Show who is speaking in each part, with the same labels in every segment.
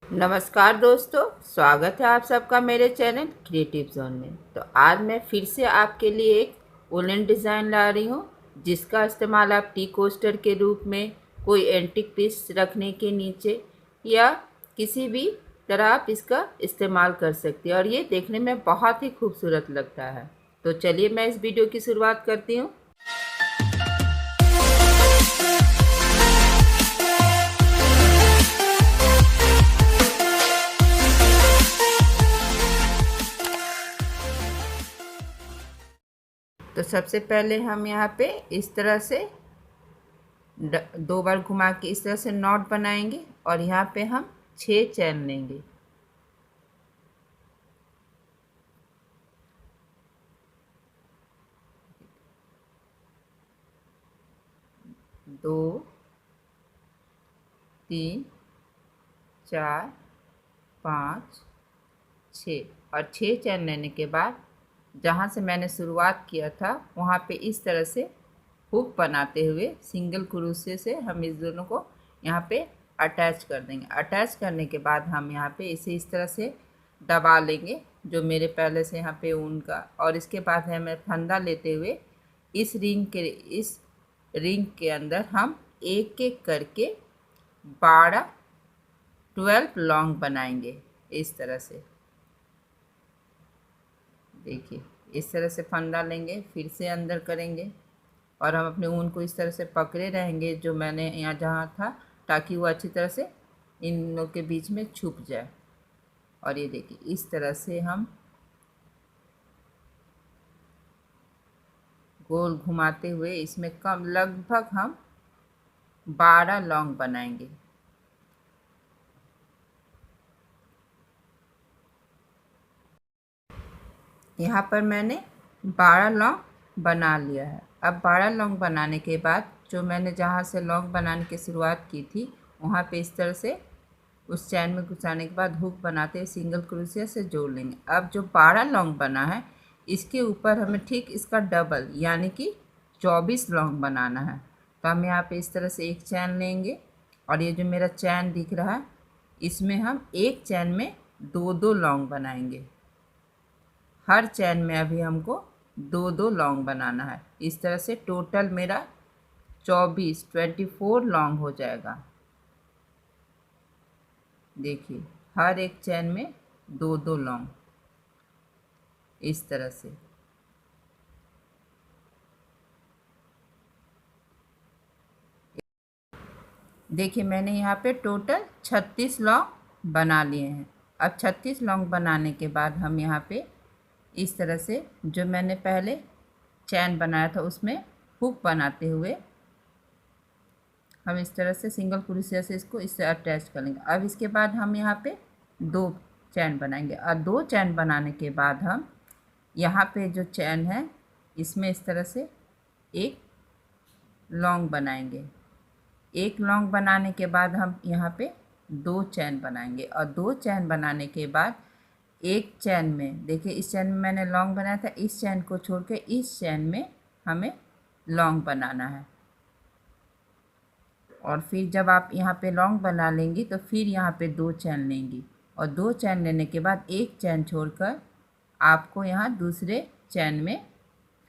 Speaker 1: नमस्कार दोस्तों, स्वागत है आप सबका मेरे चैनल क्रिएटिव जोन में। तो आज मैं फिर से आपके लिए एक वुलन डिज़ाइन ला रही हूँ, जिसका इस्तेमाल आप टी कोस्टर के रूप में, कोई एंटीक पीस रखने के नीचे या किसी भी तरह आप इसका इस्तेमाल कर सकते हैं और ये देखने में बहुत ही खूबसूरत लगता है। तो चलिए मैं इस वीडियो की शुरुआत करती हूँ। तो सबसे पहले हम यहाँ पे इस तरह से दो बार घुमा के इस तरह से नॉट बनाएंगे और यहाँ पे हम 6 चैन लेंगे। दो, तीन, चार, पाँच, छः और 6 चैन लेने के बाद जहाँ से मैंने शुरुआत किया था वहाँ पे इस तरह से हुक बनाते हुए सिंगल क्रोशे से हम इस दोनों को यहाँ पे अटैच कर देंगे। अटैच करने के बाद हम यहाँ पे इसे इस तरह से दबा लेंगे, जो मेरे पहले से यहाँ पे ऊन का। और इसके बाद हमें फंदा लेते हुए इस रिंग के अंदर हम एक एक करके 12 लॉन्ग बनाएंगे। इस तरह से देखिए, इस तरह से फंदा लेंगे, फिर से अंदर करेंगे और हम अपने ऊन को इस तरह से पकड़े रहेंगे, जो मैंने यहाँ जहाँ था, ताकि वो अच्छी तरह से इन लोग के बीच में छुप जाए। और ये देखिए, इस तरह से हम गोल घुमाते हुए इसमें कम लगभग हम 12 लॉन्ग बनाएंगे। यहाँ पर मैंने 12 लौंग बना लिया है। अब 12 लौंग बनाने के बाद जो मैंने जहाँ से लौंग बनाने की शुरुआत की थी वहाँ पे इस तरह से उस चैन में घुसाने के बाद हुक बनाते हुए सिंगल क्रोशिया से जोड़ लेंगे। अब जो 12 लौंग बना है इसके ऊपर हमें ठीक इसका डबल यानी कि 24 लौंग बनाना है। तो हम यहाँ पे इस तरह से एक चैन लेंगे और ये जो मेरा चैन दिख रहा है इसमें हम एक चैन में 2-2 लौंग बनाएंगे। हर चैन में अभी हमको 2-2 लौंग बनाना है। इस तरह से टोटल मेरा 24 लौंग हो जाएगा। देखिए, हर एक चैन में 2-2 लौंग, इस तरह से। देखिए, मैंने यहाँ पे टोटल 36 लौंग बना लिए हैं। अब 36 लौंग बनाने के बाद हम यहाँ पे इस तरह से जो मैंने पहले चैन बनाया था उसमें हुक बनाते हुए हम इस तरह से सिंगल क्रोशिया से इसको इससे अटैच कर लेंगे। अब इसके बाद हम यहाँ पे 2 चैन बनाएंगे और 2 चैन बनाने के बाद हम यहाँ पे जो चैन है इसमें इस तरह से एक लॉन्ग बनाएंगे। एक लॉन्ग बनाने के बाद हम यहाँ पे 2 चैन बनाएंगे और 2 चैन बनाने के बाद एक चैन में, देखिए इस चैन में मैंने लॉन्ग बनाया था, इस चैन को छोड़ के इस चैन में हमें लॉन्ग बनाना है। और फिर जब आप यहाँ पे लॉन्ग बना लेंगी तो फिर यहाँ पे 2 चैन लेंगी और 2 चैन लेने के बाद एक चैन छोड़कर आपको यहाँ दूसरे चैन में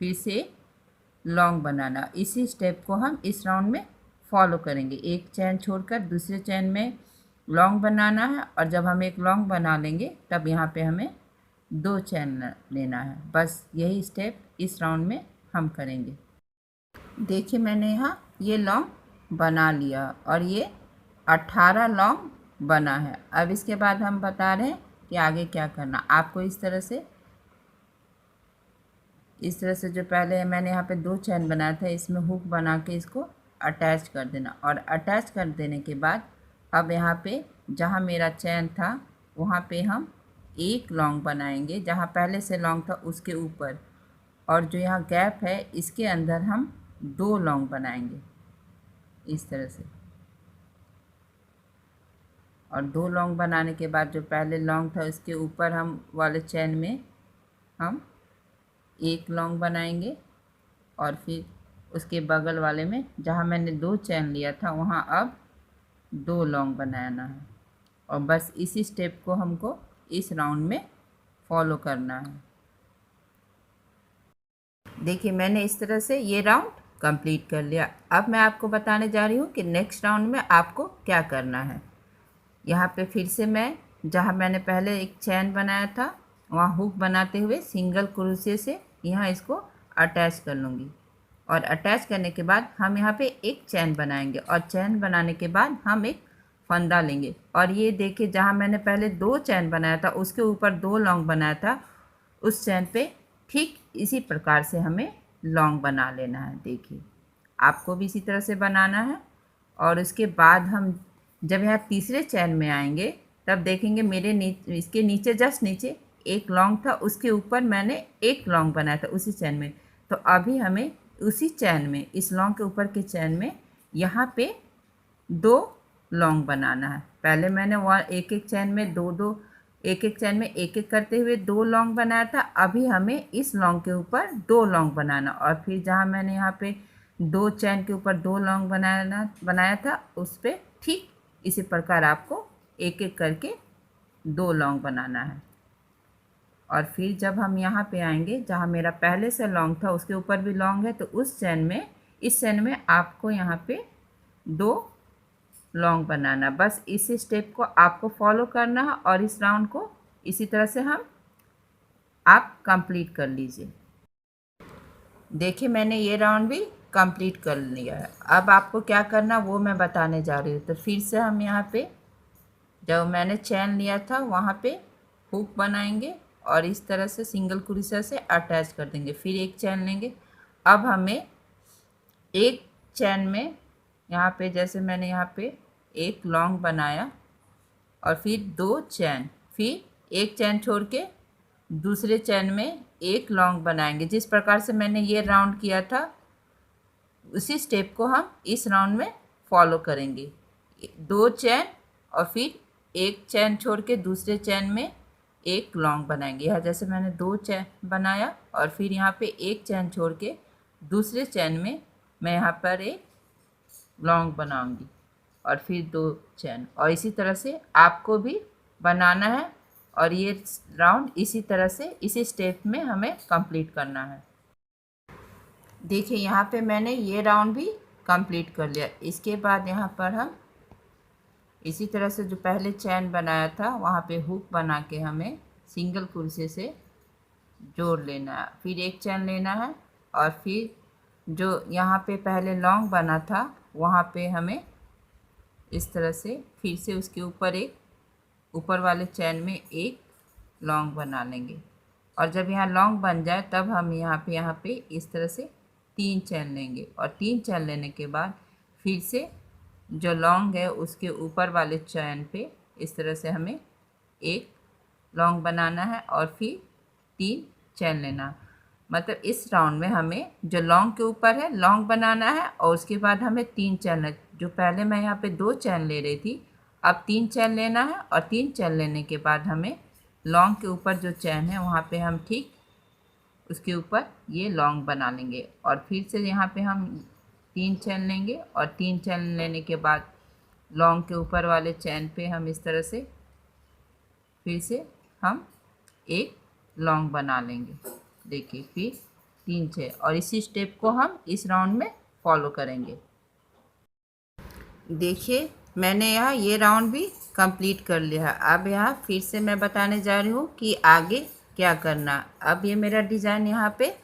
Speaker 1: फिर से लॉन्ग बनाना। इसी स्टेप को हम इस राउंड में फॉलो करेंगे। एक चैन छोड़कर दूसरे चैन में लॉन्ग बनाना है और जब हम एक लॉन्ग बना लेंगे तब यहाँ पे हमें 2 चैन लेना है। बस यही स्टेप इस राउंड में हम करेंगे। देखिए, मैंने यहाँ ये लॉन्ग बना लिया और ये 18 लॉन्ग बना है। अब इसके बाद हम बता रहे हैं कि आगे क्या करना। आपको इस तरह से जो पहले मैंने यहाँ पे 2 चैन बनाया था इसमें हुक बना के इसको अटैच कर देना और अटैच कर देने के बाद अब यहाँ पे जहाँ मेरा चैन था वहाँ पे हम एक लॉन्ग बनाएंगे, जहाँ पहले से लॉन्ग था उसके ऊपर, और जो यहाँ गैप है इसके अंदर हम 2 लॉन्ग बनाएंगे इस तरह से। और 2 लॉन्ग बनाने के बाद जो पहले लॉन्ग था उसके ऊपर हम वाले चैन में हम एक लॉन्ग बनाएंगे और फिर उसके बगल वाले में जहाँ मैंने 2 चैन लिया था वहाँ अब 2 लॉन्ग बनाना है। और बस इसी स्टेप को हमको इस राउंड में फॉलो करना है। देखिए मैंने इस तरह से ये राउंड कंप्लीट कर लिया। अब मैं आपको बताने जा रही हूँ कि नेक्स्ट राउंड में आपको क्या करना है। यहाँ पे फिर से मैं जहाँ मैंने पहले एक चैन बनाया था वहाँ हुक बनाते हुए सिंगल क्रोशे से यहाँ इसको अटैच कर लूँगी। और अटैच करने के बाद हम यहाँ पे एक चैन बनाएंगे और चैन बनाने के बाद हम एक फंदा लेंगे। और ये देखिए जहाँ मैंने पहले 2 चैन बनाया था उसके ऊपर 2 लॉन्ग बनाया था, उस चैन पे ठीक इसी प्रकार से हमें लॉन्ग बना लेना है। देखिए आपको भी इसी तरह से बनाना है। और उसके बाद हम जब यहाँ तीसरे चैन में आएंगे तब देखेंगे मेरे इसके नीचे जस्ट नीचे एक लॉन्ग था, उसके ऊपर मैंने एक लॉन्ग बनाया था उसी चैन में। तो अभी हमें उसी चैन में, इस लॉन्ग के ऊपर के चैन में यहाँ पे 2 लॉन्ग बनाना है। पहले मैंने वहाँ एक एक चैन में एक एक चैन में एक एक करते हुए 2 लॉन्ग बनाया था। अभी हमें इस लॉन्ग के ऊपर 2 लॉन्ग बनाना और फिर जहाँ मैंने यहाँ पे 2 चैन के ऊपर 2 लॉन्ग बनाया था उस पर ठीक इसी प्रकार आपको एक एक करके 2 लॉन्ग बनाना है। और फिर जब हम यहाँ पे आएंगे जहाँ मेरा पहले से लॉन्ग था उसके ऊपर भी लॉन्ग है, तो उस चैन में, इस चैन में आपको यहाँ पे 2 लॉन्ग बनाना। बस इसी स्टेप को आपको फॉलो करना है और इस राउंड को इसी तरह से आप कंप्लीट कर लीजिए। देखिए मैंने ये राउंड भी कंप्लीट कर लिया है। अब आपको क्या करना वो मैं बताने जा रही हूँ। तो फिर से हम यहाँ पे जब मैंने चैन लिया था वहाँ पे हुक बनाएंगे और इस तरह से सिंगल क्रोशे से अटैच कर देंगे। फिर एक चैन लेंगे। अब हमें एक चैन में यहाँ पे जैसे मैंने यहाँ पे एक लॉन्ग बनाया और फिर 2 चैन, फिर एक चैन छोड़ के दूसरे चैन में एक लॉन्ग बनाएंगे। जिस प्रकार से मैंने ये राउंड किया था उसी स्टेप को हम इस राउंड में फॉलो करेंगे। 2 चैन और फिर एक चैन छोड़ के दूसरे चैन में एक लॉन्ग बनाएंगे। यहाँ जैसे मैंने 2 चैन बनाया और फिर यहाँ पे एक चैन छोड़ के दूसरे चैन में मैं यहाँ पर एक लॉन्ग बनाऊंगी और फिर 2 चैन, और इसी तरह से आपको भी बनाना है। और ये राउंड इसी तरह से इसी स्टेप में हमें कंप्लीट करना है। देखिए यहाँ पे मैंने ये राउंड भी कंप्लीट कर लिया। इसके बाद यहाँ पर हम इसी तरह से जो पहले चैन बनाया था वहाँ पे हुक बना के हमें सिंगल क्रोशे से जोड़ लेना है। फिर एक चैन लेना है और फिर जो यहाँ पे पहले लॉन्ग बना था वहाँ पे हमें इस तरह से फिर से उसके ऊपर एक ऊपर वाले चैन में एक लॉन्ग बना लेंगे। और जब यहाँ लॉन्ग बन जाए तब हम यहाँ पे इस तरह से 3 चैन लेंगे और 3 चैन लेने के बाद फिर से जो लॉन्ग है उसके ऊपर वाले चैन पे इस तरह से हमें एक लॉन्ग बनाना है और फिर 3 चैन लेना। मतलब इस राउंड में हमें जो लॉन्ग के ऊपर है लॉन्ग बनाना है और उसके बाद हमें 3 चैन, जो पहले मैं यहाँ पे 2 चैन ले रही थी अब 3 चैन लेना है। और 3 चैन लेने के बाद हमें लॉन्ग के ऊपर जो चैन है वहाँ पे हम ठीक उसके ऊपर ये लॉन्ग बना लेंगे और फिर से यहाँ पे हम 3 चैन लेंगे और 3 चैन लेने के बाद लॉन्ग के ऊपर वाले चैन पे हम इस तरह से फिर से हम एक लॉन्ग बना लेंगे। देखिए फिर 3 चैन, और इसी स्टेप को हम इस राउंड में फॉलो करेंगे। देखिए मैंने यहाँ ये राउंड भी कंप्लीट कर लिया है। अब यहाँ फिर से मैं बताने जा रही हूँ कि आगे क्या करना। अब ये मेरा डिज़ाइन यहाँ पे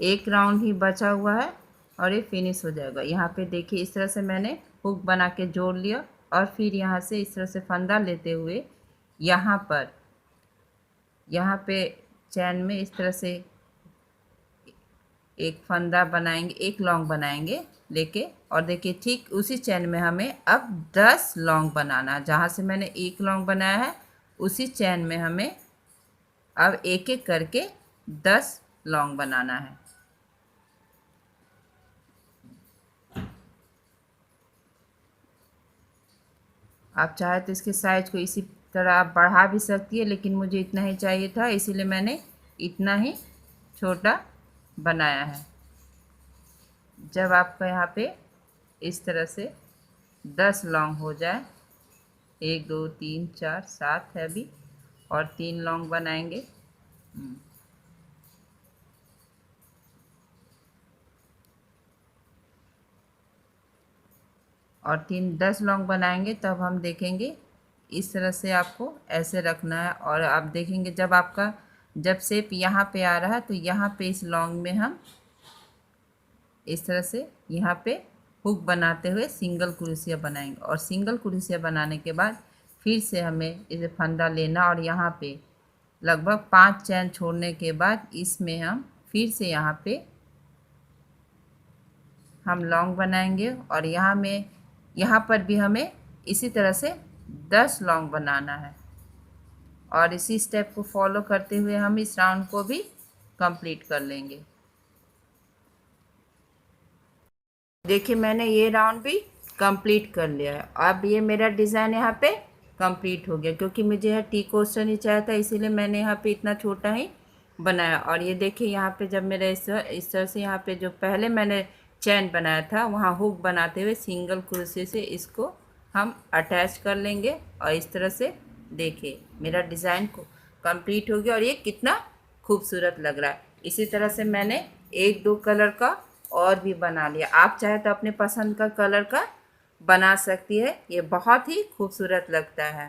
Speaker 1: एक राउंड ही बचा हुआ है और ये फिनिश हो जाएगा। यहाँ पे देखिए इस तरह से मैंने हुक बना के जोड़ लिया और फिर यहाँ से इस तरह से फंदा लेते हुए यहाँ पे चैन में इस तरह से एक फंदा बनाएंगे, एक लॉन्ग बनाएंगे लेके, और देखिए ठीक उसी चैन में हमें अब 10 लॉन्ग बनाना। जहाँ से मैंने एक लॉन्ग बनाया है उसी चैन में हमें अब एक एक करके 10 लॉन्ग बनाना है। आप चाहे तो इसके साइज को इसी तरह आप बढ़ा भी सकती है, लेकिन मुझे इतना ही चाहिए था इसीलिए मैंने इतना ही छोटा बनाया है। जब आपका यहाँ पे इस तरह से 10 लॉन्ग हो जाए 1 2 3 4 7 है अभी, और 3 लौंग बनाएंगे। और 10 लौंग बनाएंगे तब हम देखेंगे। इस तरह से आपको ऐसे रखना है, और आप देखेंगे जब शेप यहाँ पे आ रहा है तो यहाँ पे इस लौंग में हम इस तरह से यहाँ पे हुक बनाते हुए सिंगल क्रोशिया बनाएंगे। और सिंगल क्रोशिया बनाने के बाद फिर से हमें इसे फंदा लेना, और यहाँ पे लगभग 5 चैन छोड़ने के बाद इसमें हम फिर से यहाँ पे हम लौंग बनाएंगे, और यहाँ पर भी हमें इसी तरह से 10 लौंग बनाना है। और इसी स्टेप को फॉलो करते हुए हम इस राउंड को भी कंप्लीट कर लेंगे। देखिए मैंने ये राउंड भी कंप्लीट कर लिया है। अब ये मेरा डिज़ाइन यहाँ पे कंप्लीट हो गया, क्योंकि मुझे यह टी कोस्टर ही चाहिए था, इसीलिए मैंने यहाँ पे इतना छोटा ही बनाया। और ये देखिए यहाँ पे जब मेरा इस तरह से यहाँ पे जो पहले मैंने चैन बनाया था वहाँ हुक बनाते हुए सिंगल क्रोशे से इसको हम अटैच कर लेंगे। और इस तरह से देखिए मेरा डिज़ाइन को कंप्लीट हो गया, और ये कितना खूबसूरत लग रहा है। इसी तरह से मैंने 1 2 कलर का और भी बना लिया। आप चाहे तो अपने पसंद का कलर का बना सकती है, ये बहुत ही खूबसूरत लगता है।